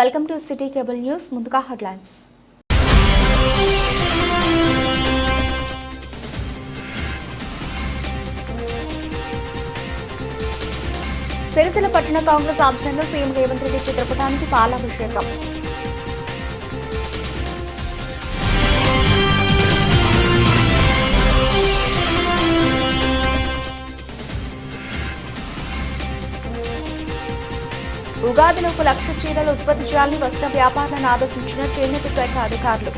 Welcome to city cable news. ముందుగా headlines. Sircilla పట్టణ కాంగ్రెస్ ఆధ్వర్యంలో సీఎం రేవంత్ రెడ్డి చిత్రపటానికి పాలాభిషేకం. ఉగాదిలోపు 1,00,000 చీరలు ఉత్పత్తి చేయాలని వస్త్ర వ్యాపారులను ఆదేశించిన చేనేత శాఖ అధికారులు.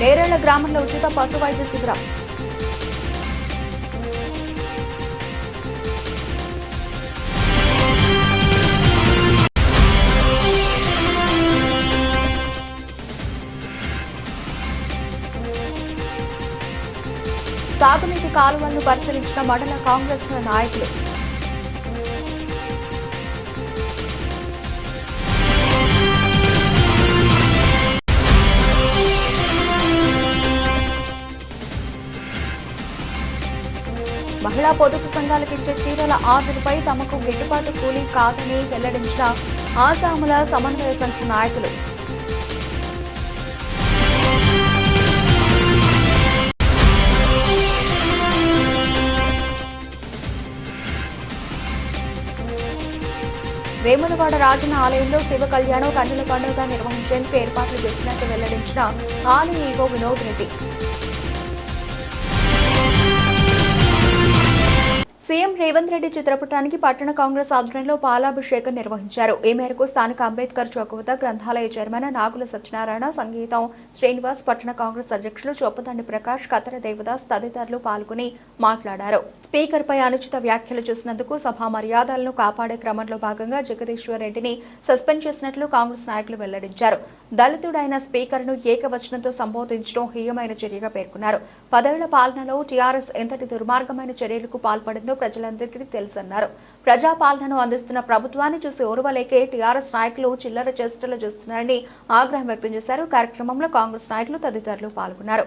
నేరేళ్ల గ్రామంలో ఉచిత పశు వైద్య శిబిరం. సాగునీటి కాలువలను పరిశీలించిన మండల కాంగ్రెస్ నాయకులు. మహిళా పొదుపు సంఘాలకు ఇచ్చే చీరల ఆర్డర్పై తమకు గిట్టుబాటు కూలీ కాదని వెల్లడించిన ఆసాముల సమన్వయ సంఘ నాయకులు. వేములవాడ రాజన్న ఆలయంలో శివ కళ్యాణం కన్నుల పండుగ నిర్వహించేందుకు ఏర్పాట్లు చేస్తున్నట్టు వెల్లడించిన ఆలయ ఈవో వినోద్ రెడ్డి. సీఎం రేవంత్ రెడ్డి చిత్రపటానికి పట్టణ కాంగ్రెస్ ఆధ్వర్యంలో పాలాభిషేకం నిర్వహించారు. ఈ మేరకు స్థానిక అంబేద్కర్ చౌక్ వద్ద గ్రంథాలయ చైర్మన్ నాగుల సత్యనారాయణ, సంగీతం శ్రీనివాస్, పట్టణ కాంగ్రెస్ అధ్యక్షులు చొప్పదండి ప్రకాష్, కతర దేవదాస్ తదితరులు పాల్గొని మాట్లాడారు. స్పీకర్ పై అనుచిత వ్యాఖ్యలు చేసినందుకు సభా మర్యాదలను కాపాడే క్రమంలో భాగంగా జగదీశ్వర్ రెడ్డిని సస్పెండ్ చేసినట్లు కాంగ్రెస్ నాయకులు వెల్లడించారు. దళితుడైన స్పీకర్ను ఏకవచనంతో సంబోధించడం హేయమైన చర్యగా పేర్కొన్నారు. 10 ఏళ్ల పాలనలో టీఆర్ఎస్ ఎంతటి దుర్మార్గమైన చర్యలకు పాల్పడిందో ప్రజలందరికీ తెలుసన్నారు. ప్రజాపాలనను అందిస్తున్న ప్రభుత్వాన్ని చూసి ఓర్వలేకే టీఆర్ఎస్ నాయకులు చిల్లర చేష్టలు చేస్తున్నారని ఆగ్రహం వ్యక్తం చేశారు. కార్యక్రమంలో కాంగ్రెస్ నాయకులు తదితరులు పాల్గొన్నారు.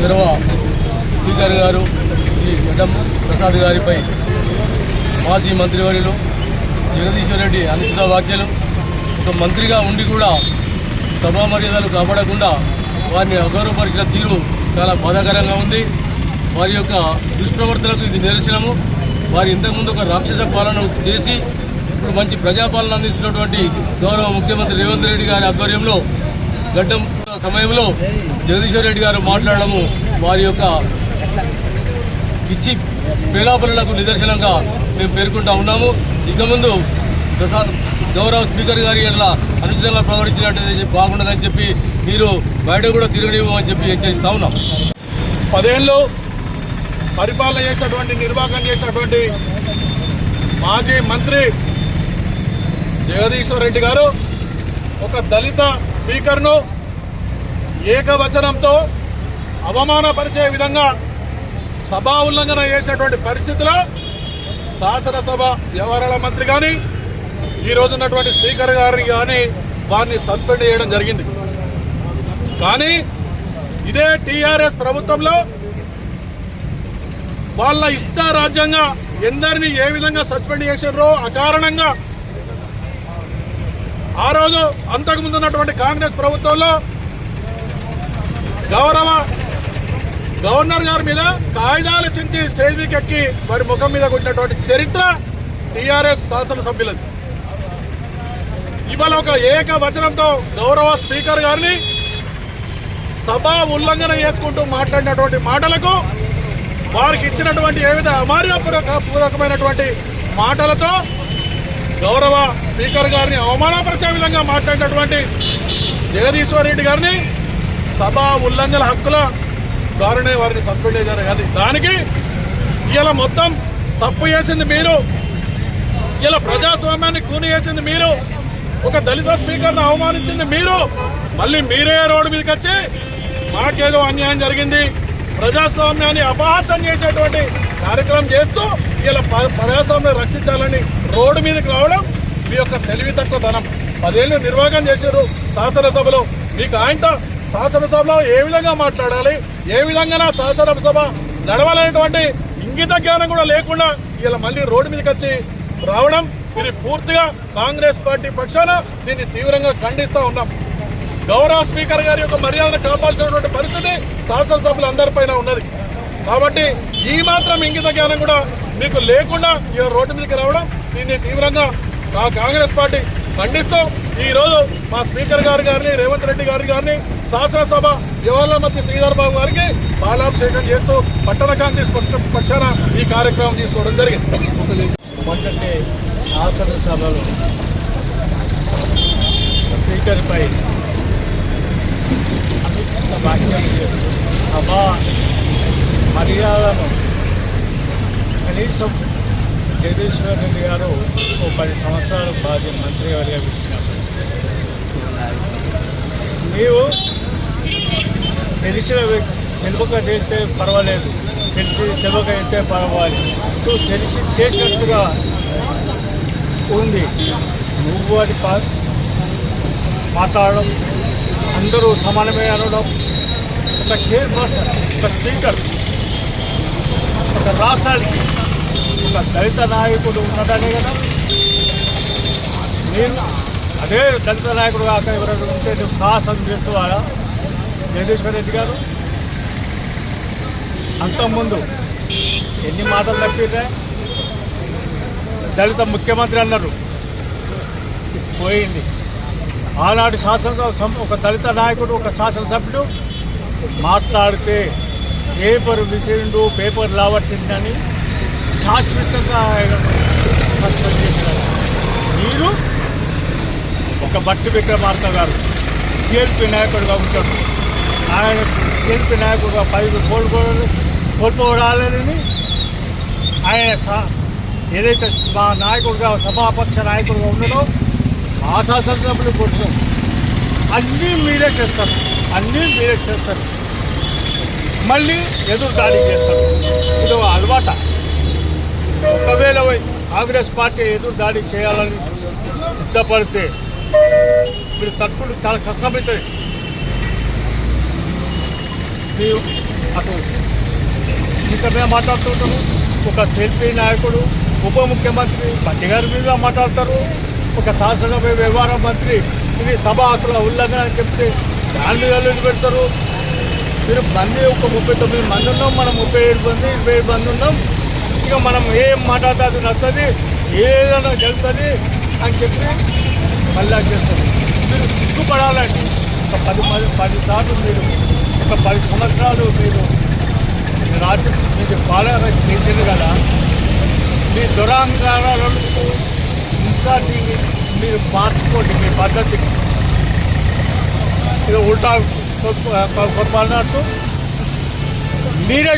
గౌరవ స్పీకర్ గారు శ్రీ గడ్డం ప్రసాద్ గారిపై మాజీ మంత్రివర్యులు జగదీశ్వర్ రెడ్డి అనుచిత వ్యాఖ్యలు, ఒక మంత్రిగా ఉండి కూడా సభా మర్యాదలు కాపాడకుండా వారిని అగౌరవపరిచిన తీరు చాలా బాధాకరంగా ఉంది. వారి యొక్క దుష్ప్రవర్తనకు ఇది నిదర్శనము. వారు ఇంతకుముందు ఒక రాక్షస పాలన చేసి ఇప్పుడు మంచి ప్రజాపాలన అందిస్తున్నటువంటి గౌరవ ముఖ్యమంత్రి రేవంత్ రెడ్డి గారి ఆధ్వర్యంలో గడ్డం సమయంలో జగదీశ్వర్ రెడ్డి గారు మాట్లాడడము వారి యొక్క పిచ్చి ప్రేలాపనలకు నిదర్శనంగా మేము పేర్కొంటా ఉన్నాము. ఇక ముందు గౌరవ స్పీకర్ గారి ఎట్లా అనుచితంగా ప్రవర్తించినట్టు బాగుండదని చెప్పి మీరు బయట కూడా తిరగనివ్వమని చెప్పి హెచ్చరిస్తా ఉన్నాం. 10 ఏళ్ళు పరిపాలన చేసినటువంటి నిర్వాహకం చేసినటువంటి మాజీ మంత్రి జగదీశ్వర్ రెడ్డి గారు ఒక దళిత స్పీకర్ను ఏకవచనంతో అవమానపరిచే విధంగా సభా ఉల్లంఘన చేసినటువంటి పరిస్థితిలో శాసనసభ వ్యవహారాల మంత్రి కానీ ఈ రోజు ఉన్నటువంటి స్పీకర్ గారిని కానీ వారిని సస్పెండ్ చేయడం జరిగింది. కానీ ఇదే టీఆర్ఎస్ ప్రభుత్వంలో వాళ్ళ ఇష్టారాజ్యంగా ఎందరిని ఏ విధంగా సస్పెండ్ చేశారో అకారణంగా ఆ రోజు అంతకుముందు ఉన్నటువంటి కాంగ్రెస్ ప్రభుత్వంలో గవర్నర్ గారి మీద కాయిదాలు చించి స్టేజ్ మీదకి ఎక్కి వారి ముఖం మీద కొట్టినటువంటి చరిత్ర టీఆర్ఎస్ శాసనసభ్యులది. ఇవాళ ఒక ఏకవచనంతో గౌరవ స్పీకర్ గారిని సభా ఉల్లంఘన చేసుకుంటూ మాట్లాడినటువంటి మాటలకు వారికి ఇచ్చినటువంటి ఏ విధ అమార్యపూర్వకమైనటువంటి మాటలతో గౌరవ స్పీకర్ గారిని అవమానపరిచే విధంగా మాట్లాడినటువంటి జగదీశ్వర్ రెడ్డి గారిని సభా ఉల్లంఘన హక్కుల ద్వారానే వారిని సస్పెండ్ చేశారు. అది దానికి ఇలా మొత్తం తప్పు చేసింది మీరు, ఇలా ప్రజాస్వామ్యాన్ని కూని చేసింది మీరు, ఒక దళిత స్పీకర్ను అవమానించింది మీరు, మళ్ళీ మీరే రోడ్డు మీదకి వచ్చి మాకేదో అన్యాయం జరిగింది ప్రజాస్వామ్యాన్ని అపహాస్యం చేసేటువంటి కార్యక్రమం చేస్తూ ఇలా ప్రజాస్వామ్యం రక్షించాలని రోడ్డు మీదకి రావడం మీ యొక్క తెలివి తక్కువ ధనం. 10 ఏళ్ళు నిర్వాహకం చేశారు శాసనసభలో. మీకు ఆయనతో శాసనసభలో ఏ విధంగా మాట్లాడాలి, ఏ విధంగా శాసనసభ నడవాలనేటువంటి ఇంగిత జ్ఞానం కూడా లేకుండా ఇలా మళ్ళీ రోడ్డు మీదకి వచ్చి రావడం ఇది పూర్తిగా కాంగ్రెస్ పార్టీ పక్షాన దీన్ని తీవ్రంగా ఖండిస్తూ ఉన్నాం. గౌరవ స్పీకర్ గారి యొక్క మర్యాదను కాపాల్సినటువంటి పరిస్థితి శాసనసభ్యులు అందరిపైన ఉన్నది. కాబట్టి ఈ మాత్రం ఇంగిత జ్ఞానం కూడా మీకు లేకుండా ఈ రోడ్డు మీదకి రావడం దీన్ని తీవ్రంగా కాంగ్రెస్ పార్టీ ఖండిస్తూ ఈరోజు మా స్పీకర్ గారిని రేవంత్ రెడ్డి గారిని శాసనసభ వ్యవహారాల మంత్రి శ్రీధర్ బాబు గారికి పాలాభిషేకం చేస్తూ పట్టణ కాంగ్రెస్ పక్షాన ఈ కార్యక్రమం తీసుకోవడం జరిగింది. మొదటి శాసనసభలో స్పీకర్పై అనుచిత వ్యాఖ్యలు చేస్తూ సభా మర్యాదను కనీసం జగదీశ్వర్ రెడ్డి గారు 10 సంవత్సరాలు మాజీ మంత్రివర్గా ఇచ్చినప్పుడు నీవు తెలియక చేస్తే పర్వాలేదు, తెలియక అయితే పర్వాలేదు, నువ్వు తెలిసి చేసినట్టుగా ఉంది. నువ్వు అది మాట్లాడడం, అందరూ సమానమే అనడం, ఒక చైర్పర్సన్, ఒక స్పీకర్, ఒక రాష్ట్రానికి ఒక దళిత నాయకుడు ఉన్నదనే కదా. నేను అదే దళిత నాయకుడు కాక ఎవరైనా ఉంటే నువ్వు సాహసం చేస్తున్నారా జగదీశ్వర్ రెడ్డి గారు? అంతకుముందు ఎన్ని మాటలు తప్పితే దళిత ముఖ్యమంత్రి అన్నారు, పోయింది. ఆనాడు శాసనసభ ఒక దళిత నాయకుడు, ఒక శాసనసభ్యుడు మాట్లాడితే పేపర్ విసిరిండు, పేపర్ లావట్టిందని శాశ్వతంగా ఆయన సస్పెండ్ చేసినారు. మీరు ఒక బట్టి విక్రమార్క గారు సిఎల్పి నాయకుడిగా ఉంటాడు, ఆయన సిఎల్పి నాయకుడిగా 10 కోల్పోవడాలని ఆయన ఏదైతే మా నాయకుడిగా సభాపక్ష నాయకుడిగా ఉన్నాడో ఆ శాసనసభ్యులు కొట్టడం అన్నీ మీరే చేస్తారు, మళ్ళీ ఎదురు దాడి చేస్తారు. ఇది అలవాట. ఒకవేళ కాంగ్రెస్ పార్టీ ఎదురు దాడి చేయాలని సిద్ధపడితే మీరు తట్టుకుంటూ చాలా కష్టమవుతుంది. మీరు అటు ఇంకా మేము మాట్లాడుతుంటాము, ఒక సెల్ఫీ నాయకుడు, ఉప ముఖ్యమంత్రి బట్టి గారి మీద మాట్లాడతారు, ఒక శాసనసభ వ్యవహార మంత్రి ఇది సభా హక్కుల ఉల్లంఘన అని చెప్తే దాని మీద పెడతారు. మీరు మంది ఒక 39 మంది ఉన్నాం, మనం 37 మంది 27 మంది ఉన్నాం, ఇక మనం ఏం మాట్లాడితే అది నడుతుంది, ఏదైనా జరుగుతుంది అని చెప్పి మళ్ళీ చేస్తారు. మీరు సిగ్గుపడాలండి. ఒక 10 సార్లు మీరు ఒక 10 సంవత్సరాలు మీరు రాజ్యం మీరు పాలన చేసింది కదా. మీ దురాంకారాలను ఇంకా దీన్ని మీరు మార్చుకోండి. మీ పద్ధతికి ఇది ఉల్టా పొరపాటు మీరే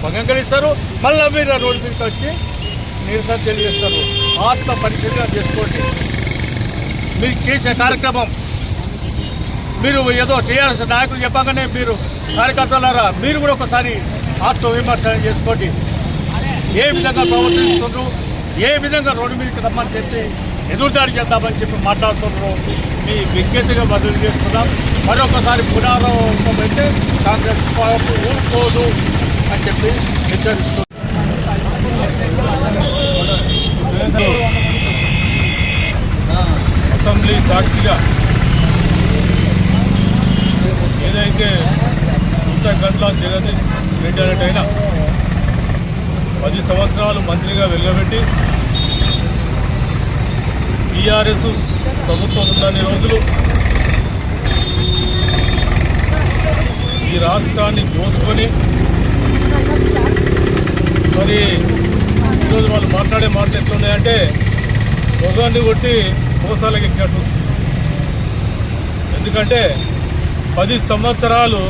భంగం కలిగిస్తారు. మళ్ళీ మీరు రోడ్డు మీదకి వచ్చి నిరసన తెలియజేస్తారు. ఆత్మ పరిశీలన చేసుకోండి. మీరు చేసే కార్యక్రమం మీరు ఏదో టీఆర్ఎస్ నాయకులు చెప్పగానే మీరు కార్యకర్తలారా మీరు కూడా ఒకసారి ఆత్మవిమర్శన చేసుకోండి. ఏ విధంగా ప్రవర్తిస్తున్నారు, ఏ విధంగా రోడ్డు మీదకి రమ్మని చెప్పి ఎదురుదాడి చేద్దామని చెప్పి మాట్లాడుతున్నారు. మీ విజ్ఞతగా బదిలీ చేస్తున్నాం. మరొకసారి పునరావృతమైతే కాంగ్రెస్ పార్టీ ఊరుకోదు అని చెప్పి హెచ్చరిస్తున్నారు. అసెంబ్లీ సాక్షిగా ఏదైతే గంటల జగదీష్ రెడ్డి అనేటైనా 10 సంవత్సరాలు మంత్రిగా వెలుగబెట్టి టీఆర్ఎస్ ప్రభుత్వం ఉన్నన్ని రోజులు ఈ రాష్ట్రాన్ని దోసుకొని మరి ఈరోజు వాళ్ళు మాట్లాడే మాటలు ఎట్లున్నాయంటే మొగాన్ని కొట్టి మోసాలకు ఎక్కినట్టు. ఎందుకంటే 10 సంవత్సరాలు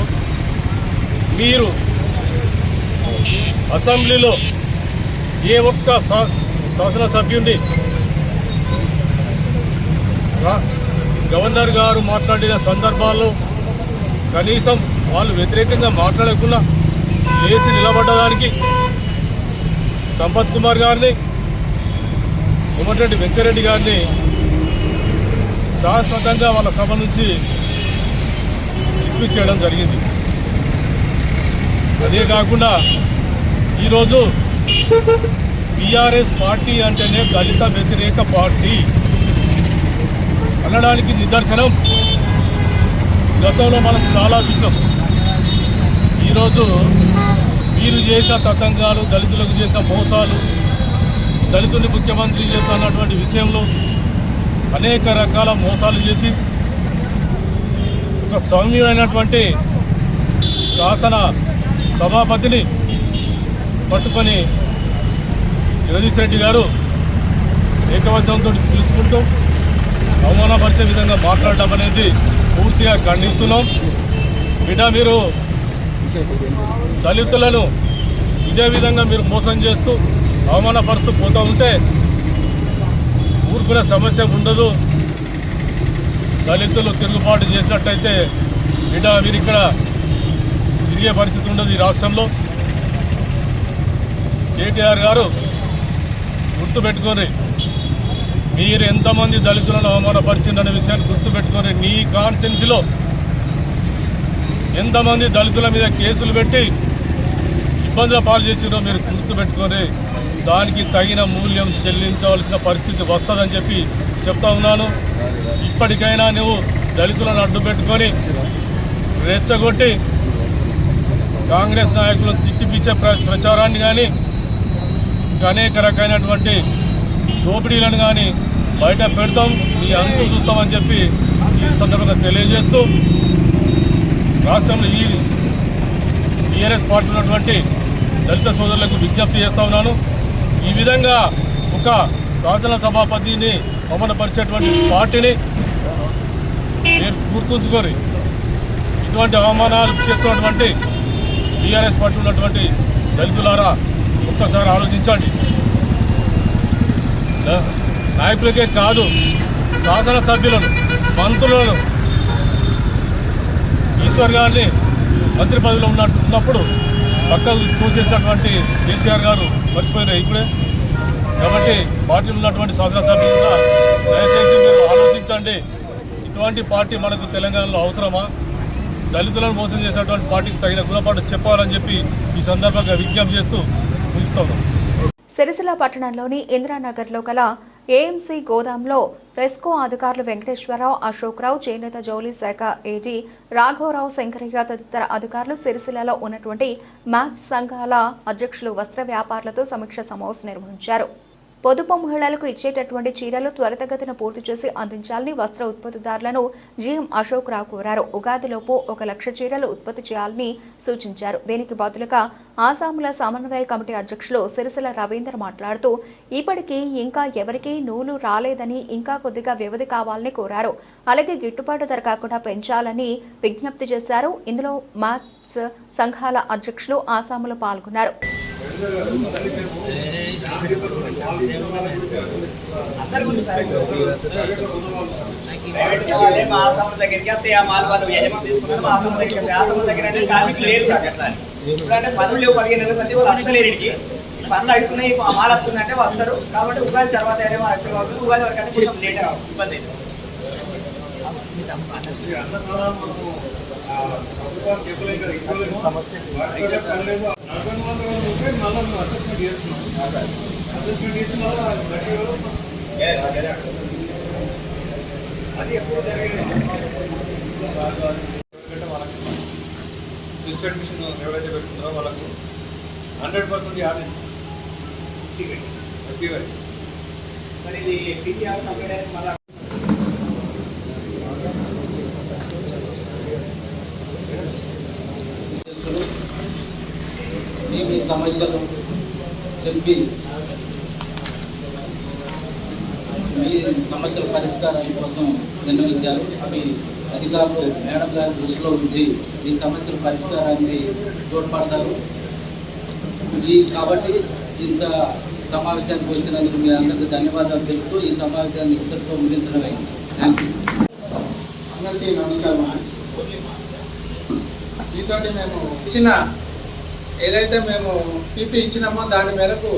మీరు అసెంబ్లీలో ఏ ఒక్క శాసనసభ్యుడిని గవర్నర్ గారు మాట్లాడిన సందర్భాల్లో కనీసం వాళ్ళు వ్యతిరేకంగా మాట్లాడకుండా లేచి నిలబడ్డదానికి సంపత్ కుమార్ గారిని, కోమటిరెడ్డి వెంకరెడ్డి గారిని శాశ్వతంగా వాళ్ళ సభ నుంచి డిస్మిస్ చేయడం జరిగింది. అదే కాకుండా ఈరోజు టీఆర్ఎస్ పార్టీ అంటేనే దళిత వ్యతిరేక పార్టీ అనడానికి నిదర్శనం గతంలో మనం చాలా చూసాం. ఈరోజు మీరు చేసిన తతంగాలు, దళితులకు చేసిన మోసాలు, దళితుల్ని ముఖ్యమంత్రి చేస్తున్నటువంటి విషయంలో అనేక రకాల మోసాలు చేసి ఒక సౌమ్యమైనటువంటి శాసన సభాపతిని పట్టుకొని జగదీష్ రెడ్డి గారు ఏకవచనంతో పిలుచుకుంటూ అవమానపరిచే విధంగా మాట్లాడడం అనేది పూర్తిగా ఖండిస్తున్నాం. బిడ్డ, మీరు దళితులను ఇదే విధంగా మీరు మోసం చేస్తూ అవమానపరుస్తూ పోతూ ఉంటే ఊరుకునే సమస్య ఉండదు. దళితులు తిరుగుబాటు చేసినట్టయితే బిడ్డ మీరు ఇక్కడ తిరిగే పరిస్థితి ఉండదు ఈ రాష్ట్రంలో. కేటీఆర్ గారు గుర్తుపెట్టుకొని, మీరు ఎంతమంది దళితులను అవమానపరిచిందనే విషయాన్ని గుర్తుపెట్టుకొని, నీ కాన్స్టిట్యున్సీలో ఎంతమంది దళితుల మీద కేసులు పెట్టి ఇబ్బందుల పాలు చేసిరో మీరు గుర్తుపెట్టుకొని దానికి తగిన మూల్యం చెల్లించవలసిన పరిస్థితి వస్తుందని చెప్పి చెప్తా ఉన్నాను. ఇప్పటికైనా నువ్వు దళితులను అడ్డు పెట్టుకొని రెచ్చగొట్టి కాంగ్రెస్ నాయకులను తిట్టిపిచ్చే ప్రచారాన్ని కానీ ఇంకా అనేక రకమైనటువంటి దోపిడీలను కానీ బయట పెడతాం, ఈ అంతు చూస్తామని చెప్పి ఈ సందర్భంగా తెలియజేస్తూ రాష్ట్రంలో ఈ టీఆర్ఎస్ పార్టీ ఉన్నటువంటి దళిత సోదరులకు విజ్ఞప్తి చేస్తూ ఉన్నాను. ఈ విధంగా ఒక శాసనసభాపతిని అవమానపరిచేటువంటి పార్టీని మీరు గుర్తుంచుకొని ఇటువంటి అవమానాలు చేస్తున్నటువంటి టీఆర్ఎస్ పార్టీ ఉన్నటువంటి దళితులారా ఒక్కసారి ఆలోచించండి. నాయకులకే కాదు, శాసనసభ్యులను, మంత్రులను, ఈశ్వర్ గారిని మంత్రి పదవిలో ఉన్నప్పుడు పక్కకు చూసేసినటువంటి కేసీఆర్ గారు మర్చిపోయినారు ఇప్పుడే. కాబట్టి పార్టీలో ఉన్నటువంటి శాసనసభ్యులు కూడా దయచేసి మీరు ఆలోచించండి. ఇటువంటి పార్టీ మనకు తెలంగాణలో అవసరమా? దళితులను మోసం చేసినటువంటి పార్టీకి తగిన గుణపాఠం చెప్పాలని చెప్పి ఈ సందర్భంగా విజ్ఞప్తి చేస్తూ ముగిస్తా ఉన్నాం. సిరిసిల్ల పట్టణంలోని ఇందిరానగర్లో గల ఏఎంసీ గోదాంలో రెస్కో అధికారులు వెంకటేశ్వరరావు, అశోక్రావు, చేనేత జౌళి శాఖ ఏడీ రాఘవరావు, శంకరయ్య తదితర అధికారులు సిరిసిల్లలో ఉన్నటువంటి మ్యాచ్ సంఘాల అధ్యక్షులు, వస్త్ర వ్యాపారులతో సమీక్ష సమావేశం నిర్వహించారు. పొదుపు మహిళలకు ఇచ్చేటటువంటి చీరలు త్వరితగతిన పూర్తి చేసి అందించాలని వస్త్ర ఉత్పత్తిదారులను జీఎం అశోక్ రావు కోరారు. ఉగాదిలోపు 1,00,000 చీరలు ఉత్పత్తి చేయాలని సూచించారు. దీనికి బదులుగా ఆసాముల సమన్వయ కమిటీ అధ్యక్షులు సిరిసిల్ల రవీందర్ మాట్లాడుతూ ఇప్పటికీ ఇంకా ఎవరికీ నూలు రాలేదని, ఇంకా కొద్దిగా వ్యవధి కావాలని కోరారు. అలాగే గిట్టుబాటు ధర కాకుండా పెంచాలని విజ్ఞప్తి చేశారు. ఇందులో మ్యాథ్స్ సంఘాల అధ్యక్షులు, ఆసాములు పాల్గొన్నారు. ప్రైవేట్ వాళ్ళే మా ఆసాముల దగ్గరికి వస్తే ఆ మాల్ వాళ్ళు యజమాని తీసుకున్నారు, మా ఆసాముల దగ్గరికి వస్తే ఆసాముల దగ్గర అంటే కార్మికులు లేరు సార్. ఎట్లా ఇప్పుడంటే పనులు లేవు, 15 నెలల సంది వాళ్ళు వస్తలేరు. ఇంటికి పనులు అవుతున్నాయి, ఆ మాల్ వస్తుందంటే వస్తారు. కాబట్టి ఉగాది తర్వాత ఏమో ఉగాది వరకు అంటే కొంచెం లేట్ ఇబ్బంది అవుతుంది. అది ఎప్పుడు జరిగేది డిస్ట్రిబ్యూషన్ ఎవరైతే పెట్టుకుంటారో వాళ్ళకు 100% యాడ్ ఇస్తాం. మరి ఇది టీసీఆర్ కంప్లీట్ అయితే మళ్ళీ మేము ఈ సమస్యలు చెప్పి మీ సమస్యల పరిష్కారం కోసం నిర్ణయించారు. అవి అధికారులు మేడం గారి దృష్టిలో ఉంచి ఈ సమస్యల పరిష్కారానికి తోడ్పడతారు. కాబట్టి ఇంత సమావేశానికి వచ్చినందుకు మీ అందరికీ ధన్యవాదాలు తెలుపుతూ ఈ సమావేశాన్ని ఇద్దరితో ముగించడమే. Thank you. అందరికీ నమస్కారం. ఈతోటి మేము ఇచ్చిన ఏదైతే మేము పీపీ ఇచ్చినామో దాని మేరకు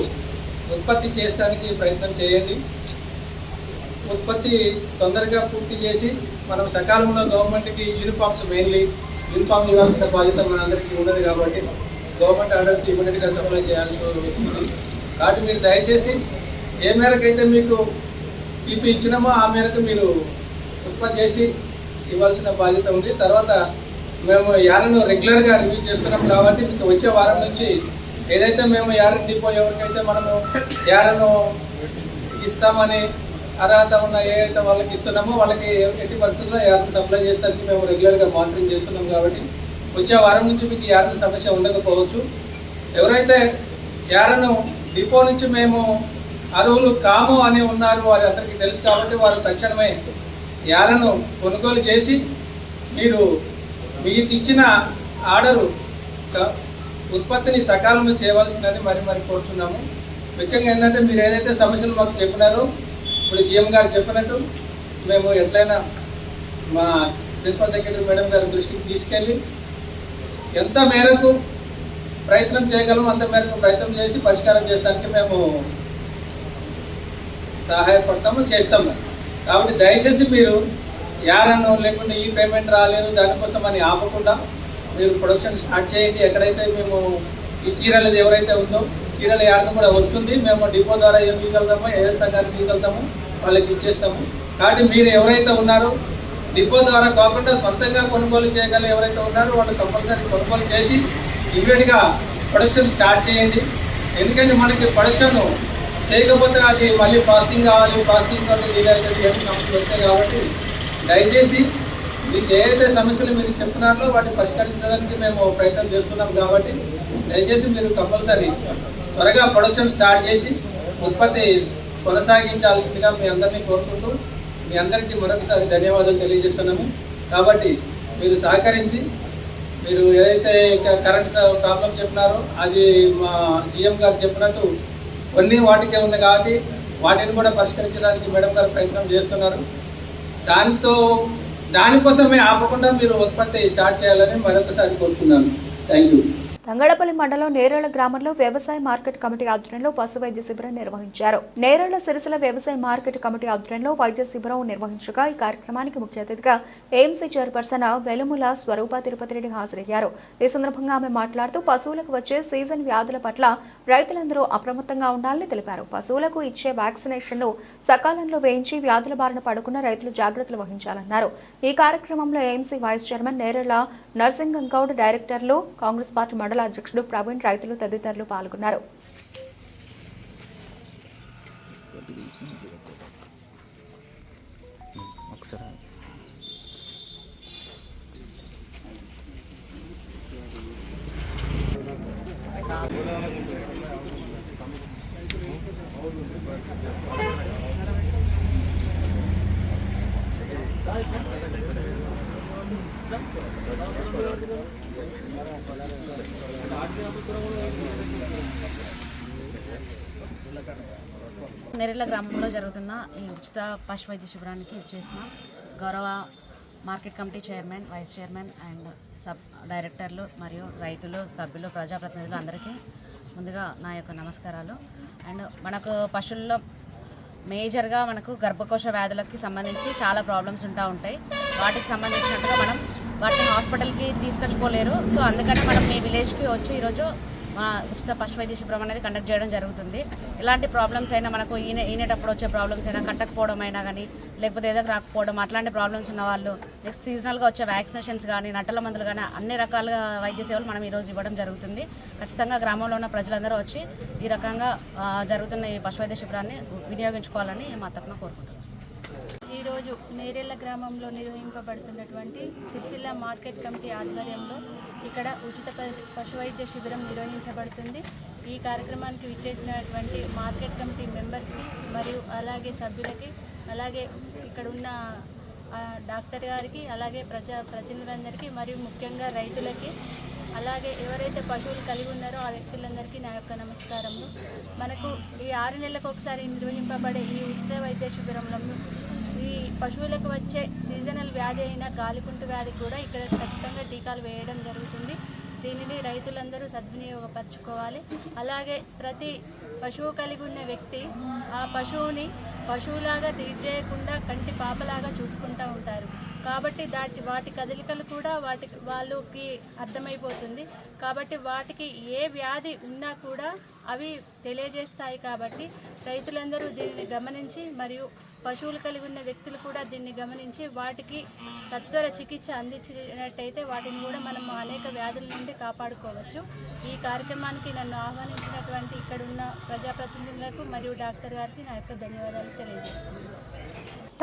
ఉత్పత్తి చేయడానికి ప్రయత్నం చేయండి. ఉత్పత్తి తొందరగా పూర్తి చేసి మనం సకాలంలో గవర్నమెంట్కి యూనిఫామ్స్ మెయిన్లీ యూనిఫామ్ ఇవ్వాల్సిన బాధ్యత మనందరికీ ఉన్నది. కాబట్టి గవర్నమెంట్ ఆర్డర్స్ ఇమీడియట్గా సప్లై చేయాల్సి వస్తుంది. కాబట్టి మీరు దయచేసి ఏ మేరకు అయితే మీకు పీపీ ఇచ్చినామో ఆ మేరకు మీరు ఉత్పత్తి చేసి ఇవ్వాల్సిన బాధ్యత ఉంది. తర్వాత మేము యాలను రెగ్యులర్గా రివ్యూ చేస్తున్నాం కాబట్టి మీకు వచ్చే వారం నుంచి ఏదైతే మేము యారన్ డిపో ఎవరికైతే మనము యాలను ఇస్తామని అర్హత ఉన్న ఏదైతే వాళ్ళకి ఇస్తున్నామో వాళ్ళకి ఎట్టి పరిస్థితుల్లో యారన్ సప్లై చేసేసరికి మేము రెగ్యులర్గా మానిటరింగ్ చేస్తున్నాం. కాబట్టి వచ్చే వారం నుంచి మీకు యారన్ సమస్య ఉండకపోవచ్చు. ఎవరైతే యారను డిపో నుంచి మేము అర్హులు కాము అని ఉన్నారు వారి అందరికీ తెలుసు. కాబట్టి వారు తక్షణమే యాలను కొనుగోలు చేసి మీరు మీకు ఇచ్చిన ఆర్డరు ఉత్పత్తిని సకాలంలో చేయవలసినది మరి కోరుతున్నాము. ముఖ్యంగా ఏంటంటే మీరు ఏదైతే సమస్యలు మాకు చెప్పినారో ఇప్పుడు జిఎం గారు చెప్పినట్టు మేము ఎట్లయినా మా ప్రిన్సిపల్ సెక్రటరీ మేడం గారి దృష్టికి తీసుకెళ్ళి ఎంత మేరకు ప్రయత్నం చేయగలమో అంత మేరకు ప్రయత్నం చేసి పరిష్కారం చేయడానికి మేము సహాయపడతాము, చేస్తాము. కాబట్టి దయచేసి మీరు యారను లేకుండా ఈ పేమెంట్ రాలేదు దానికోసం అని ఆపకుండా మీరు ప్రొడక్షన్ స్టార్ట్ చేయండి. ఎక్కడైతే మేము ఈ చీరలది ఎవరైతే ఉందో చీరల యారను కూడా వస్తుంది. మేము డిపో ద్వారా ఏం తీయగలుగుతామో ఏ సంఘానికి తీయగలుగుతామో వాళ్ళకి ఇచ్చేస్తాము. కాబట్టి మీరు ఎవరైతే ఉన్నారో డిపో ద్వారా కాకుండా సొంతంగా కొనుగోలు చేయగల ఎవరైతే ఉన్నారో వాళ్ళు కంపల్సరీ కొనుగోలు చేసి ఇమీడియట్గా ప్రొడక్షన్ స్టార్ట్ చేయండి. ఎందుకంటే మనకి ప్రొడక్షన్ చేయకపోతే అది మళ్ళీ ప్రాసెసింగ్ కావాలి, ప్రాసెసింగ్ వల్ల డిలే అవుతుంది, ఏమి సమస్యలు వస్తాయి. కాబట్టి దయచేసి మీకు ఏదైతే సమస్యలు మీరు చెప్తున్నారో వాటిని పరిష్కరించడానికి మేము ప్రయత్నం చేస్తున్నాం. కాబట్టి దయచేసి మీరు కంపల్సరీ త్వరగా ప్రొడక్షన్ స్టార్ట్ చేసి ఉత్పత్తి కొనసాగించాల్సిందిగా మీ అందరినీ కోరుకుంటూ మీ అందరికీ మరొకసారి ధన్యవాదాలు తెలియజేస్తున్నాము. కాబట్టి మీరు సహకరించి మీరు ఏదైతే కరెంట్ ప్రాబ్లం చెప్పినారో అది మా జిఎం గారు చెప్పినట్టు కొన్ని వాటికే ఉంది కాబట్టి వాటిని కూడా పరిష్కరించడానికి మేడం గారు ప్రయత్నం చేస్తున్నారు. దానికోసమే ఆపకుండా మీరు ఉత్పత్తి స్టార్ట్ చేయాలని మరొకసారి కోరుతున్నాను. Thank you. తంగళపల్లి మండలం నేరేళ్ల గ్రామంలో వ్యవసాయ మార్కెట్ కమిటీ ఆధ్వర్యంలో పశు వైద్య శిబిరం నిర్వహించారు. నేరేళ్ల సిరిసిల్ల వ్యవసాయ మార్కెట్ కమిటీ ఆధ్వర్యంలో వైద్య శిబిరం నిర్వహించగా ఈ కార్యక్రమానికి ముఖ్య అతిథిగా ఏఎంసీ చైర్పర్సన్ వెలుముల స్వరూప తిరుపతి రెడ్డి హాజరయ్యారు. ఈ సందర్భంగా ఆమె మాట్లాడుతూ పశువులకు వచ్చే సీజన్ వ్యాధుల పట్ల రైతులందరూ అప్రమత్తంగా ఉండాలని తెలిపారు. పశువులకు ఇచ్చే వ్యాక్సినేషన్ను సకాలంలో వేయించి వ్యాధుల బారిన పడకుండా రైతులు జాగ్రత్తలు వహించాలన్నారు. ఈ కార్యక్రమంలో AMC vice chairman Nerella Narsingam Goud, డైరెక్టర్లు, కాంగ్రెస్ పార్టీ మండల అధ్యక్షుడు ప్రవీణ్, రైతులు తదితరులు పాల్గొన్నారు. నేరేళ్ల గ్రామంలో జరుగుతున్న ఈ ఉచిత పశు వైద్య శిబిరానికి చేసిన గౌరవ market committee chairman, vice chairman and sub డైరెక్టర్లు మరియు రైతులు, సభ్యులు, ప్రజాప్రతినిధులు అందరికీ ముందుగా నా యొక్క నమస్కారాలు. అండ్ మనకు పశువుల్లో మేజర్గా మనకు గర్భకోశ వ్యాధులకి సంబంధించి చాలా ప్రాబ్లమ్స్ ఉంటాయి. వాటికి సంబంధించినట్టుగా మనం వాటిని హాస్పిటల్కి తీసుకొచ్చుకోలేరు. సో అందుకని మనం మీ విలేజ్కి వచ్చి ఈరోజు మా ఉచిత పశు వైద్య శిబిరం అనేది కండక్ట్ చేయడం జరుగుతుంది. ఎలాంటి ప్రాబ్లమ్స్ అయినా మనకు ఈనేటప్పుడు వచ్చే ప్రాబ్లమ్స్ అయినా, కట్టకపోవడం అయినా కానీ, లేకపోతే ఏదో రాకపోవడం, అట్లాంటి ప్రాబ్లమ్స్ ఉన్న వాళ్ళు, నెక్స్ట్ సీజనల్గా వచ్చే వ్యాక్సినేషన్స్ కానీ, నట్టల మందులు కానీ, అన్ని రకాల వైద్య సేవలు మనం ఈరోజు ఇవ్వడం జరుగుతుంది. ఖచ్చితంగా గ్రామంలో ఉన్న ప్రజలందరూ వచ్చి ఈ రకంగా జరుగుతున్న ఈ పశు వైద్య శిబిరాన్ని వినియోగించుకోవాలని మా తరఫున కోరుకుంటున్నాం. ఈరోజు నేరెళ్ల గ్రామంలో నిర్వహింపబడుతున్నటువంటి సిరిసిల్ల మార్కెట్ కమిటీ ఆధ్వర్యంలో ఇక్కడ ఉచిత పశు వైద్య శిబిరం నిర్వహించబడుతుంది. ఈ కార్యక్రమానికి విచ్చేసినటువంటి మార్కెట్ కమిటీ మెంబర్స్కి మరియు అలాగే సభ్యులకి, అలాగే ఇక్కడ ఉన్న డాక్టర్ గారికి, అలాగే ప్రతినిధులందరికీ మరియు ముఖ్యంగా రైతులకి, అలాగే ఎవరైతే పశువులు కలిగి ఉన్నారో ఆ వ్యక్తులందరికీ నా యొక్క నమస్కారములు. మనకు ఈ 6 నెలలకు ఒకసారి నిర్వహింపబడే ఈ ఉచిత వైద్య శిబిరంలో ఈ పశువులకు వచ్చే సీజనల్ వ్యాధి అయిన గాలికుంటు వ్యాధికి కూడా ఇక్కడ ఖచ్చితంగా టీకాలు వేయడం జరుగుతుంది. దీనిని రైతులందరూ సద్వినియోగపరచుకోవాలి. అలాగే ప్రతి పశువు కలిగి ఉన్న వ్యక్తి ఆ పశువుని పశువులాగా ట్రీట్ చేయకుండా కంటి పాపలాగా చూసుకుంటూ ఉంటారు. కాబట్టి వాటి కదలికలు కూడా వాళ్ళకి అర్థమైపోతుంది. కాబట్టి వాటికి ఏ వ్యాధి ఉన్నా కూడా అవి తెలియజేస్తాయి. కాబట్టి రైతులందరూ దీనిని గమనించి మరియు పశువులు కలిగి ఉన్న వ్యక్తులు కూడా దీన్ని గమనించి వాటికి సత్వర చికిత్స అందించినట్టయితే వాటిని కూడా మనం అనేక వ్యాధుల నుండి కాపాడుకోవచ్చు. ఈ కార్యక్రమానికి నన్ను ఆహ్వానించినటువంటి ఇక్కడున్న ప్రజాప్రతినిధులకు మరియు డాక్టర్ గారికి నా యొక్క ధన్యవాదాలు తెలియజేస్తున్నాను.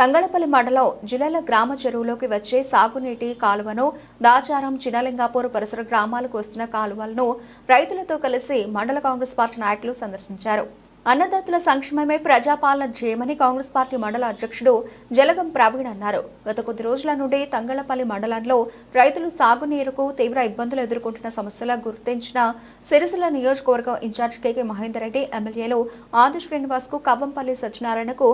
తంగళపల్లి మండలం జిల్లాల గ్రామ చెరువులోకి వచ్చే సాగునీటి కాలువను, దాచారం, చినలింగాపూర్ పరిసర గ్రామాలకు వస్తున్న కాలువలను రైతులతో కలిసి మండల కాంగ్రెస్ పార్టీ నాయకులు సందర్శించారు. అన్నదాతల సంక్షేమమే ప్రజాపాలన ధ్యేయమని కాంగ్రెస్ పార్టీ మండల అధ్యక్షుడు జలగం ప్రవీణ్ అన్నారు. గత కొద్ది రోజుల నుండి తంగళపల్లి మండలంలో రైతులు సాగునీరుకు తీవ్ర ఇబ్బందులు ఎదుర్కొంటున్న సమస్యల గుర్తించిన సిరిసిల్ల నియోజకవర్గం ఇన్ఛార్జ్ కేకే మహేందర్ రెడ్డి, ఎమ్మెల్యేలు ఆది శ్రీనివాస్ కు, కవ్వంపల్లి సత్యనారాయణకు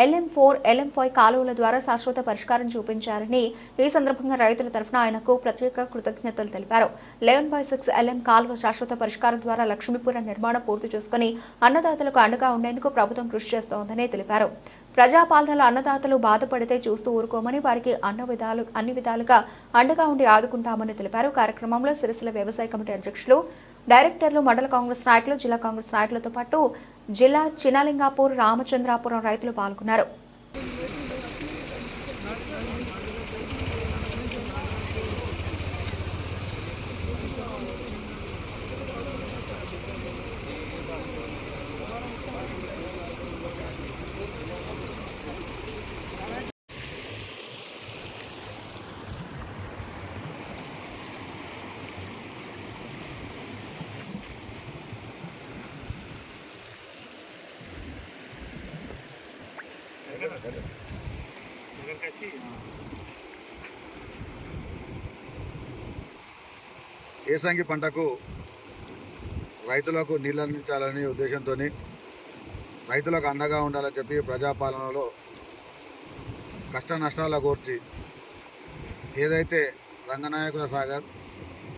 LM4, LM5 కాలువల ద్వారా శాశ్వత పరిష్కారం చూపించారని ఈ సందర్భంగా రైతుల తరఫున ఆయనకు ప్రత్యేక కృతజ్ఞతలు తెలిపారు. 11/6 LM కాలువ శాశ్వత పరిష్కారం ద్వారా లక్ష్మీపురం నిర్మాణం పూర్తి చేసుకుని అన్నదాతలకు అండగా ఉండేందుకు ప్రభుత్వం కృషి చేస్తోందని తెలిపారు. ప్రజాపాలనలో అన్నదాతలు బాధపడితే చూస్తూ ఊరుకోమని, వారికి అన్ని విధాలుగా అండగా ఉండి ఆదుకుంటామని తెలిపారు. కార్యక్రమంలో సిరిసిల్ల వ్యవసాయ కమిటీ అధ్యక్షులు, డైరెక్టర్లు, మండల కాంగ్రెస్ నాయకులు, జిల్లా కాంగ్రెస్ నాయకులతో పాటు జిల్లా చినలింగాపూర్, రామచంద్రాపురం రైతులు పాల్గొన్నారు. ఏసంగి పంటకు రైతులకు నీళ్ళు అందించాలనే ఉద్దేశంతో రైతులకు అండగా ఉండాలని చెప్పి ప్రజాపాలనలో కష్ట నష్టాల కోర్చి ఏదైతే రంగనాయకుల సాగర్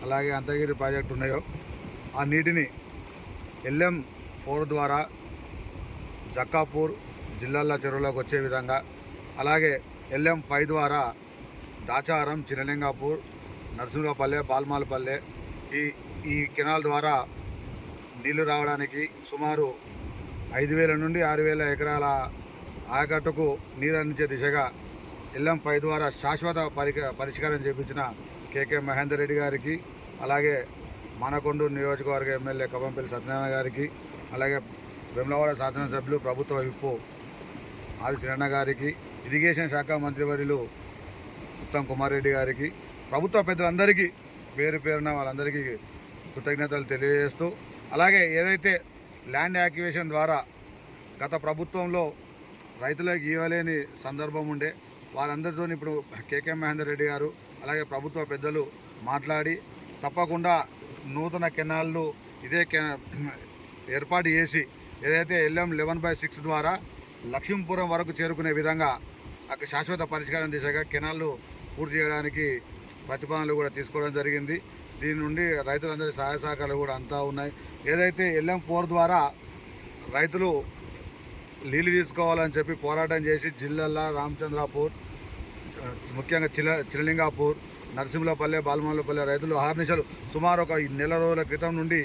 అలాగే అంతగిరి ప్రాజెక్టు ఉన్నాయో ఆ నీటిని LM4 ద్వారా జక్కాపూర్ జిల్లాల చెరువులోకి వచ్చే విధంగా, అలాగే LM5 ద్వారా దాచారం, చినలింగాపూర్, నరసింహపల్లె, బాల్మాలపల్లె ఈ కెనాల్ ద్వారా నీళ్లు రావడానికి సుమారు 5,000 నుండి 6,000 ఎకరాల ఆయకట్టుకు నీరు అందించే దిశగా LM5 ద్వారా శాశ్వత పరిష్కారం చేపించిన కేకే మహేందర్ రెడ్డి గారికి, అలాగే మానకొండూరు నియోజకవర్గ ఎమ్మెల్యే కవ్వంపల్లి సత్యనారాయణ గారికి, అలాగే వేములవాడ శాసనసభ్యులు ప్రభుత్వ విప్పు ఆది శ్రీరణ గారికి, ఇరిగేషన్ శాఖ మంత్రివర్యులు ఉత్తమ్ కుమార్ రెడ్డి గారికి, ప్రభుత్వ పెద్దలందరికీ పేరు పేరున వాళ్ళందరికీ కృతజ్ఞతలు తెలియజేస్తూ, అలాగే ఏదైతే ల్యాండ్ యాక్విజిషన్ ద్వారా గత ప్రభుత్వంలో రైతులకు ఇవ్వలేని సందర్భం ఉండే వారందరితో ఇప్పుడు కేకే మహేందర్ రెడ్డి గారు అలాగే ప్రభుత్వ పెద్దలు మాట్లాడి తప్పకుండా నూతన కెనాల్ను ఏర్పాటు చేసి ఏదైతే LM11/6 ద్వారా లక్ష్మీపురం వరకు చేరుకునే విధంగా అక్కడ శాశ్వత పరిష్కారం దిశగా కెనాల్ను పూర్తి చేయడానికి ప్రతిపాదనలు కూడా తీసుకోవడం జరిగింది. దీని నుండి రైతులందరి సహాయ సహకారాలు కూడా అంతా ఉన్నాయి. ఏదైతే LM4 ద్వారా రైతులు నీళ్ళు తీసుకోవాలని చెప్పి పోరాటం చేసి జిల్లాల్లో రామచంద్రాపూర్, ముఖ్యంగా చిలలింగాపూర్, నరసింహులపల్లె, బాలమల్లపల్లె రైతులు ఆర్నిషలు సుమారు ఒక నెల రోజుల క్రితం నుండి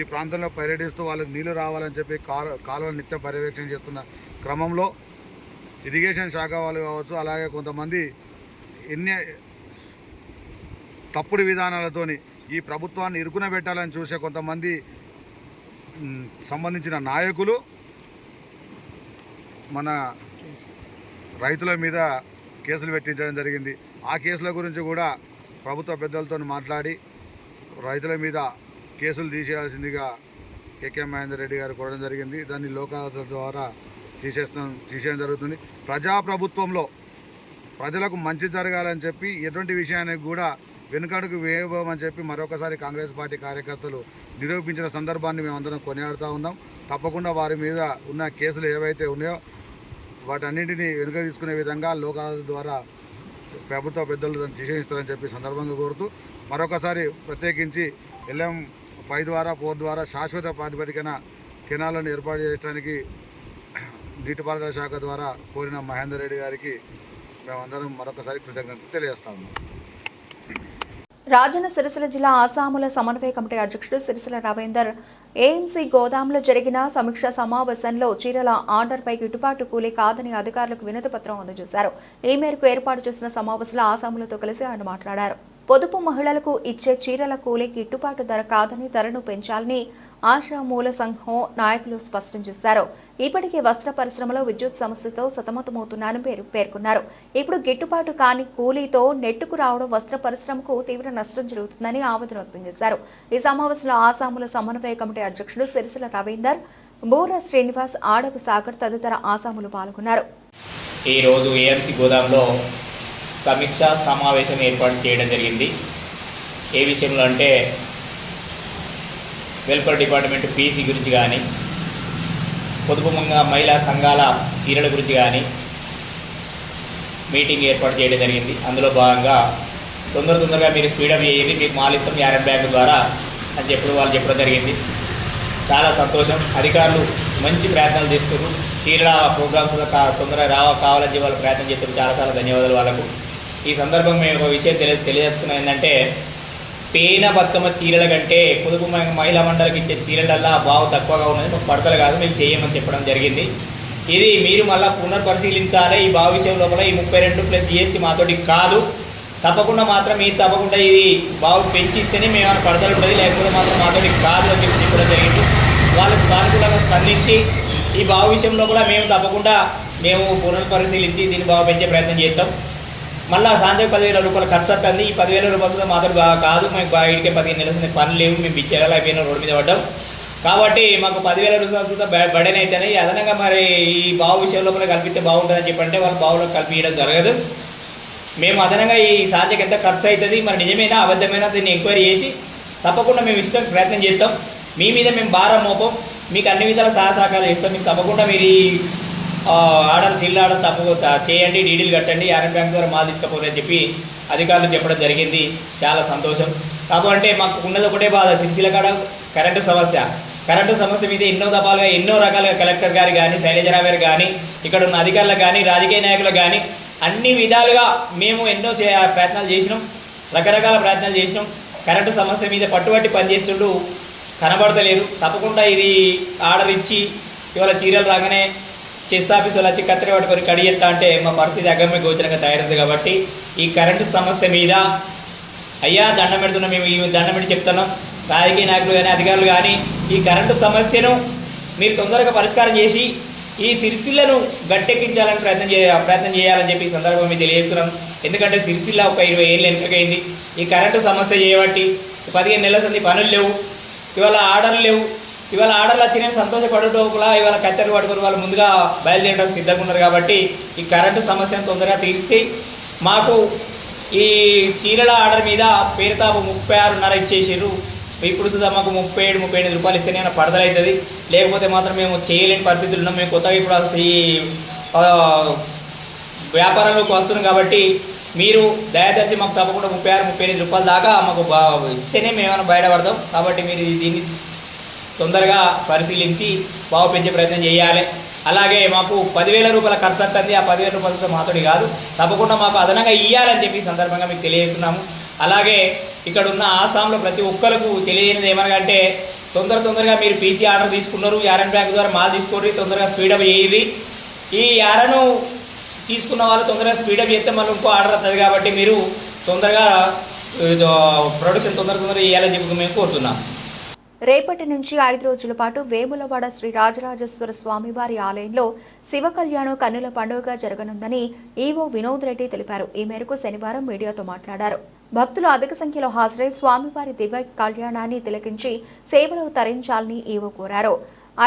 ఈ ప్రాంతంలో పర్యటిస్తూ వాళ్ళకి నీళ్లు రావాలని చెప్పి కాలువలు నిత్యం పర్యవేక్షణ చేస్తున్న క్రమంలో ఇరిగేషన్ శాఖ వాళ్ళు కావచ్చు, అలాగే కొంతమంది ఎన్ని తప్పుడు విధానాలతోని ఈ ప్రభుత్వాన్ని ఇరుకున పెట్టాలని చూసే కొంతమంది సంబంధించిన నాయకులు మన రైతుల మీద కేసులు పెట్టించడం జరిగింది. ఆ కేసుల గురించి కూడా ప్రభుత్వ పెద్దలతో మాట్లాడి రైతుల మీద కేసులు తీసేయాల్సిందిగా కేకే మహేందర్ రెడ్డి గారు కోరడం జరిగింది. దాన్ని లోక్ అదాలత్ ద్వారా తీసేయడం జరుగుతుంది. ప్రజాప్రభుత్వంలో ప్రజలకు మంచి జరగాలని చెప్పి ఎటువంటి విషయానికి కూడా వెనుకడుగు వేయబోమని చెప్పి మరొకసారి కాంగ్రెస్ పార్టీ కార్యకర్తలు నిరూపించిన సందర్భాన్ని మేమందరం కొనియాడుతూ ఉన్నాం. తప్పకుండా వారి మీద ఉన్న కేసులు ఏవైతే ఉన్నాయో వాటన్నింటినీ వెనుక తీసుకునే విధంగా లోక్ అదాలత్ ద్వారా ప్రభుత్వ పెద్దలు దాన్ని తీసేయిస్తారని చెప్పి సందర్భంగా కోరుతూ మరొకసారి ప్రత్యేకించి LM5 ద్వారా 4 ద్వారా శాశ్వత ప్రాతిపదికన కెనాలను ఏర్పాటు చేయడానికి నీటిపారుదల శాఖ ద్వారా కోరిన మహేందర్ రెడ్డి గారికి మేమందరం మరొకసారి కృతజ్ఞతలు తెలియజేస్తా ఉన్నాం. రాజన్న సిరిసిల్ల జిల్లా ఆసాముల సమన్వయ కమిటీ అధ్యక్షుడు సిరిసిల్ల రవీందర్ ఏఎంసీ గోదాంలో జరిగిన సమీక్షా సమావేశంలో చీరల ఆర్డర్పై గిట్టుబాటు కూలీ కాదని అధికారులకు వినతి పత్రం అందజేశారు. ఈ మేరకు ఏర్పాటు చేసిన సమావేశంలో ఆసాములతో కలిసి ఆయన మాట్లాడారు. పొదుపు మహిళలకు ఇచ్చే చీరల కూలీ గిట్టుబాటు ధర కాదని ధరను పెంచాలని ఆశా మూల సంఘం నాయకులు స్పష్టం చేశారు. ఇప్పటికే వస్త్ర పరిశ్రమలో విద్యుత్ సమస్యతో సతమతమవుతున్నారని పేర్కొన్నారు. ఇప్పుడు గిట్టుబాటు కాని కూలీతో నెట్టుకు రావడం వస్త్ర పరిశ్రమకు తీవ్ర నష్టం జరుగుతుందని ఆవేదన వ్యక్తం చేశారు. ఈ సమావేశంలో ఆసాముల సమన్వయ కమిటీ అధ్యక్షుడు సిరిసిల్ల రవీందర్, బూర శ్రీనివాస్, ఆడపు సాగర్ తదితర ఆసాములు పాల్గొన్నారు. ఈ రోజు ఏఎంసీ గోదాంలో సమీక్షా సమావేశం ఏర్పాటు చేయడం జరిగింది. ఏ విషయంలో అంటే వెల్ఫేర్ డిపార్ట్మెంట్ పీసీ గురించి కానీ, పొదుపు మహిళా సంఘాల చీరల గురించి కానీ మీటింగ్ ఏర్పాటు చేయడం జరిగింది. అందులో భాగంగా తొందరగా మీరు స్పీడప్ చేయండి, మీకు మాల్ ఇస్తాం 50 బ్యాగ్ ద్వారా అని వాళ్ళు చెప్పడం జరిగింది. చాలా సంతోషం. అధికారులు మంచి ప్రయత్నాలు చేస్తున్నారు. చీరల ప్రోగ్రామ్స్ తొందరగా కావాలని చెప్పి వాళ్ళు ప్రయత్నం చేస్తున్నారు. చాలా ధన్యవాదాలు వాళ్ళకు. ఈ సందర్భంగా మేము ఒక విషయం తెలియజేసుకున్నాం ఏంటంటే, పేన బతుకమ్మ చీరల కంటే పొదుపు మహిళా మండలికి ఇచ్చే చీరలల్లా బాగు తక్కువగా ఉన్నది, మాకు పడతలు కాదు, మేము చేయమని చెప్పడం జరిగింది. ఇది మీరు మళ్ళీ పునర్పరిశీలించాలి. ఈ బాగు విషయం లోపల ఈ 32 ప్లస్ GST మాతోటి కాదు, తప్పకుండా ఇది బాగు పెంచిస్తేనే మేము పడతలు ఉంటుంది, లేకపోతే మాత్రం మాతోటి కాదు అని చెప్పడం జరిగింది. వాళ్ళు సానుకూలంగా స్పందించి ఈ బాగు విషయంలో కూడా మేము పునర్పరిశీలించి దీన్ని బాగా పెంచే ప్రయత్నం చేస్తాం. మళ్ళీ సాయంత్రం 10,000 రూపాయలు ఖర్చు వస్తుంది. ఈ 10,000 రూపాయలతో మాత్రం కాదు, మాకు ఇడికే 15 నెలల పని లేవు, మేము ఇచ్చేయాలి అయిపోయిన రోడ్డు మీద పడ్డాం. కాబట్టి మాకు 10,000 రూపాయలతో బడన్ అయితేనే అదనంగా మరి ఈ బావు విషయంలో కల్పిస్తే బాగుంటుందని చెప్పంటే వాళ్ళు బావులో కల్పించడం జరగదు. మేము అదనంగా ఈ సాధ్యకి ఎంత ఖర్చు అవుతుంది, మరి నిజమైనా అబద్ధమైనా దీన్ని ఎంక్వైరీ చేసి తప్పకుండా మేము ఇష్టం ప్రయత్నం చేస్తాం. మీ మీద మేము భారం మోపం, మీకు అన్ని విధాల సహకారాలు ఇస్తాం. మీకు తప్పకుండా మీరు ఈ ఆర్డర్ సీల్ ఆర్డర్ చేయండి, డీడీలు కట్టండి, ఆర్ఎన్ బ్యాంక్ ద్వారా మాల్ తీసుకుపోరని అని చెప్పి అధికారులు చెప్పడం జరిగింది. చాలా సంతోషం. కాబట్టి మాకు ఉన్నది ఒకటే బాధ, సిరిసిల్ల కాడ కరెంటు సమస్య మీద ఎన్నో రకాలుగా కలెక్టర్ గారు కానీ, శైలజరావు గారు కానీ, ఇక్కడ ఉన్న అధికారులకు కానీ, రాజకీయ నాయకులకు కానీ అన్ని విధాలుగా మేము ఎన్నో ప్రయత్నాలు చేసినాం, రకరకాల ప్రయత్నాలు చేసినాం. కరెంటు సమస్య మీద పట్టుబట్టి పనిచేస్తుంటూ కనబడతలేరు. తప్పకుండా ఇది ఆర్డర్ ఇచ్చి ఇవాళ చీరలు రాగానే చెస్ ఆఫీసులు వచ్చి కత్తెర పట్టుకొని కడిగెత్తా అంటే మా పరిస్థితి అగమ్య గోచరంగా తయారైంది. కాబట్టి ఈ కరెంటు సమస్య మీద అయ్యా దండం పెడుతున్నాం, మేము ఈ దండం పెట్టి చెప్తున్నాం. రాజకీయ నాయకులు కానీ, అధికారులు కానీ ఈ కరెంటు సమస్యను మీరు తొందరగా పరిష్కారం చేసి ఈ సిరిసిల్లను గట్టెక్కించాలని ప్రయత్నం చేయాలని చెప్పి ఈ సందర్భం మేము తెలియజేస్తున్నాం. ఎందుకంటే సిరిసిల్ల ఒక 20 ఏళ్ళు వెనుకైంది. ఈ కరెంటు సమస్య చేయబట్టి 15 నెలల సంది పనులు లేవు, ఇవాళ ఆర్డర్లు లేవు. ఇవాళ ఆర్డర్లు వచ్చిన సంతోషపడటోపులా ఇవాళ కత్తెరలు పట్టుకొని వాళ్ళు ముందుగా బయలుదేరడానికి సిద్ధంగా ఉన్నారు. కాబట్టి ఈ కరెంటు సమస్యను తొందరగా తీస్తే మాకు ఈ చీరల ఆర్డర్ మీద పేరుతాపు 36.5 ఇచ్చేసారు. ఇప్పుడు సుధా మాకు 37-38 రూపాయలు ఇస్తేనే పడతలు అవుతుంది, లేకపోతే మాత్రం మేము చేయలేని పరిస్థితులు ఉన్నాం. మేము కొత్తగా ఇప్పుడు ఈ వ్యాపారంలోకి వస్తున్నాం కాబట్టి మీరు దయచేసి మాకు తప్పకుండా 36-38 రూపాయల దాకా మాకు ఇస్తేనే మేము ఏమైనా బయటపడతాం. కాబట్టి మీరు దీన్ని తొందరగా పరిశీలించి బాగు పెంచే ప్రయత్నం చేయాలి. అలాగే మాకు 10,000 రూపాయల ఖర్చు వస్తుంది. ఆ 10,000 రూపాయలతో మాతోటి కాదు, తప్పకుండా మాకు అదనంగా ఇవ్వాలని చెప్పి సందర్భంగా మీకు తెలియజేస్తున్నాము. అలాగే ఇక్కడ ఉన్న ఆసాంలో ప్రతి ఒక్కరికి తెలియజేయనిది ఏమనగంటే తొందరగా మీరు పీసీ ఆర్డర్ తీసుకున్నారు, యారన్ బ్యాంక్ ద్వారా మాల్ తీసుకోండి, తొందరగా స్పీడప్ చేయండి. ఈ యారను తీసుకున్న వాళ్ళు తొందరగా స్పీడప్ చేస్తే మళ్ళీ ఇంకో ఆర్డర్ వస్తుంది. కాబట్టి మీరు తొందరగా ప్రొడక్షన్ తొందరగా చేయాలని చెప్పి మేము కోరుతున్నాం. రేపటి నుంచి 5 రోజుల పాటు వేములవాడ శ్రీ రాజరాజేశ్వర స్వామివారి ఆలయంలో శివ కళ్యాణం కన్నుల పండుగగా జరగనుందని ఈవో వినోద్ రెడ్డి తెలిపారు. ఈ మేరకు శనివారం మీడియాతో మాట్లాడారు. భక్తులు అధిక సంఖ్యలో హాజరై స్వామివారి దివ్య కళ్యాణాన్ని తిలకించి సేవలు తరించాలని ఈవో కోరారు.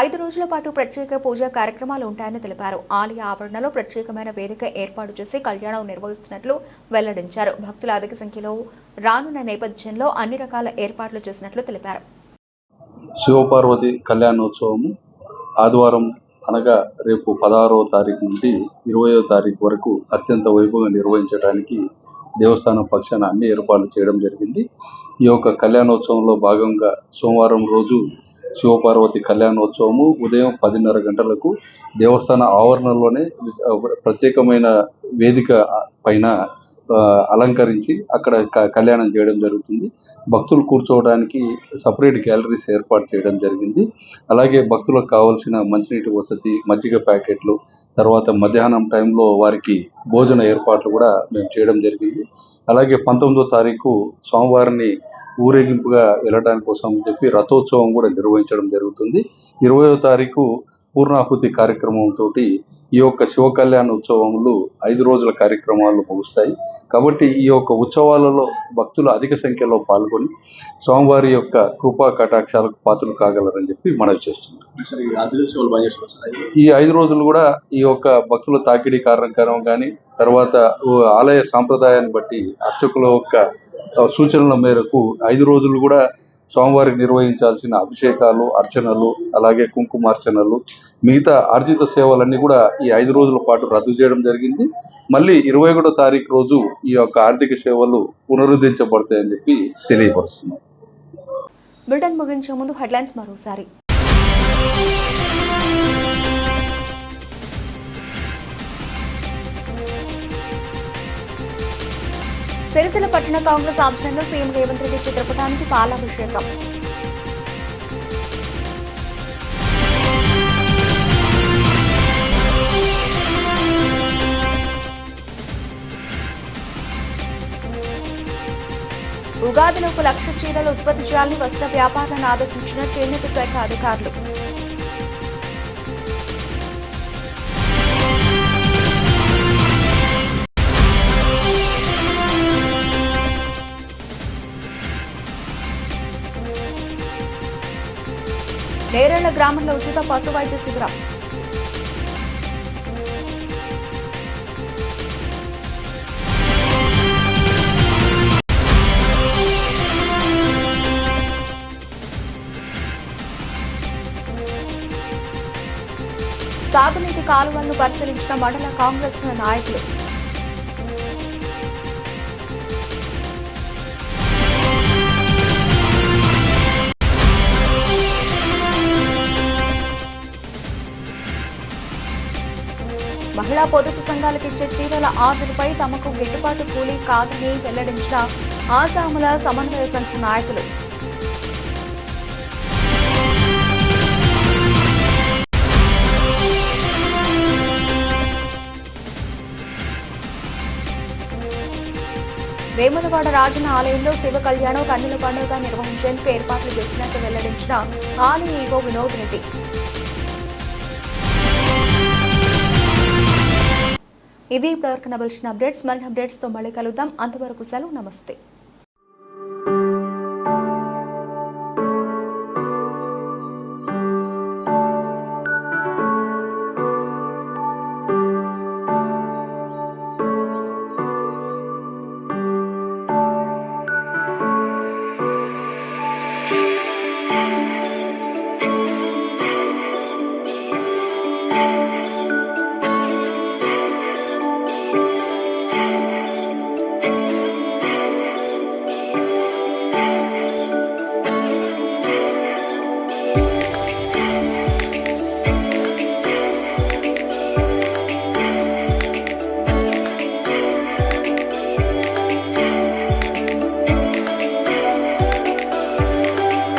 5 రోజుల పాటు ప్రత్యేక పూజా కార్యక్రమాలు ఉంటాయని తెలిపారు. ఆలయ ఆవరణలో ప్రత్యేకమైన వేదిక ఏర్పాటు చేసి కళ్యాణం నిర్వహిస్తున్నట్లు వెల్లడించారు. భక్తులు అధిక సంఖ్యలో రానున్న నేపథ్యంలో అన్ని రకాల ఏర్పాట్లు చేసినట్లు తెలిపారు. శివపార్వతి కళ్యాణోత్సవము ఆదివారం అనగా రేపు 16వ తారీఖు నుండి 20వ తారీఖు వరకు అత్యంత వైభవంగా నిర్వహించడానికి దేవస్థానం పక్షాన అన్ని ఏర్పాట్లు చేయడం జరిగింది. ఈ యొక్క కళ్యాణోత్సవంలో భాగంగా సోమవారం రోజు శివపార్వతి కళ్యాణోత్సవము ఉదయం 10:30 గంటలకు దేవస్థాన ఆవరణలోనే ప్రత్యేకమైన వేదిక పైన అలంకరించి అక్కడ కళ్యాణం చేయడం జరుగుతుంది. భక్తులు కూర్చోవడానికి సపరేట్ గ్యాలరీస్ ఏర్పాటు చేయడం జరిగింది. అలాగే భక్తులకు కావాల్సిన మంచినీటి వసతి, మజ్జిగ ప్యాకెట్లు, తర్వాత మధ్యాహ్నం టైంలో వారికి భోజన ఏర్పాట్లు కూడా మేము చేయడం జరిగింది. అలాగే 19వ తారీఖు స్వామివారిని ఊరేగింపుగా వెళ్ళడానికి కోసం చెప్పి రథోత్సవం కూడా నిర్వహించడం జరుగుతుంది. 20వ తారీఖు పూర్ణాహుతి కార్యక్రమంతో ఈ యొక్క శివ కళ్యాణ ఉత్సవములు 5 రోజుల కార్యక్రమాలు ముగుస్తాయి. కాబట్టి ఈ యొక్క ఉత్సవాలలో భక్తులు అధిక సంఖ్యలో పాల్గొని స్వామివారి యొక్క కృపా కటాక్షాలకు పాత్రలు కాగలరని చెప్పి మనవి చేస్తున్నాం. ఈ 5 రోజులు కూడా ఈ యొక్క భక్తుల తాకిడి కార్యక్రమం కానీ తర్వాత ఆలయ సాంప్రదాయాన్ని బట్టి అర్చకుల యొక్క సూచనల మేరకు 5 రోజులు కూడా స్వామివారికి నిర్వహించాల్సిన అభిషేకాలు, అర్చనలు, అలాగే కుంకుమార్చనలు, మిగతా ఆర్జిత సేవలన్నీ కూడా ఈ 5 రోజుల పాటు రద్దు చేయడం జరిగింది. మళ్ళీ 21వ తారీఖు రోజు ఈ యొక్క ఆర్థిక సేవలు పునరుద్ధరించబడతాయని చెప్పి తెలియపరుస్తున్నాం. బులెటిన్ ముగించే ముందు హెడ్లైన్స్ మరోసారి. సిరిసిల్ల పట్టణ కాంగ్రెస్ ఆధ్వర్యంలో సీఎం రేవంత్ రెడ్డి చిత్రపటానికి పాలాభిషేకం. ఉగాదిలోపు 1,00,000 చీరలు ఉత్పత్తి చేయాలని వస్త్ర వ్యాపారాన్ని ఆదేశించిన చేనేత శాఖ అధికారులు. నేరేళ్ల గ్రామంలో ఉచిత పశు వైద్య శిబిరం. సాగునీటి కాలువలను పరిశీలించిన మండల కాంగ్రెస్ నాయకులు. మహిళా పొదుపు సంఘాలకు ఇచ్చే చీరల ఆర్డర్పై తమకు గిట్టుబాటు కూలీ కాదని వెల్లడించిన ఆసాముల సమన్వయ సంఘ నాయకులు. వేములవాడ రాజన్న ఆలయంలో శివ కళ్యాణం కన్నుల పండుగ నిర్వహించేందుకు ఏర్పాట్లు చేస్తున్నట్టు వెల్లడించిన ఆలయ ఈవో వినోద్ రెడ్డి. ఇవి ఇప్పటివరకు నవలసిన అప్డేట్స్. మరిన్ని అప్డేట్స్తో మళ్ళీ కలుద్దాం. అంతవరకు సెలవు. నమస్తే.